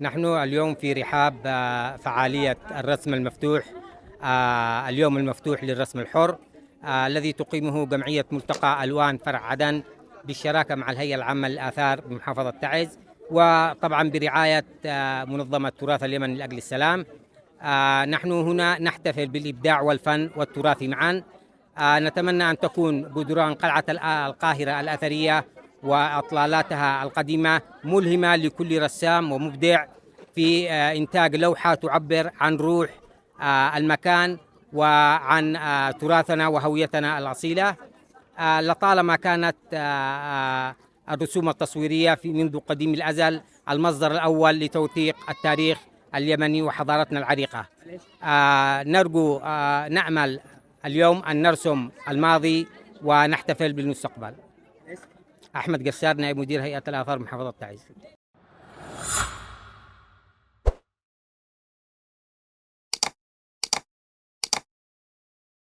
نحن اليوم في رحاب فعالية الرسم المفتوح، اليوم المفتوح للرسم الحر، الذي تقيمه جمعية ملتقى ألوان فرع عدن بالشراكة مع الهيئة العامة للآثار بمحافظة تعز، وطبعا برعاية منظمة تراث اليمن لأجل السلام. نحن هنا نحتفل بالإبداع والفن والتراث معا. نتمنى أن تكون جدران قلعة القاهرة الأثرية وأطلالاتها القديمة ملهمة لكل رسام ومبدع في إنتاج لوحة تعبر عن روح المكان وعن تراثنا وهويتنا الأصيلة. لطالما كانت الرسوم التصويرية منذ قديم الأزل المصدر الأول لتوثيق التاريخ اليمني وحضارتنا العريقة. نرجو نأمل اليوم أن نرسم الماضي ونحتفل بالمستقبل. أحمد قسار، نائب مدير هيئة الآثار محافظة تعز.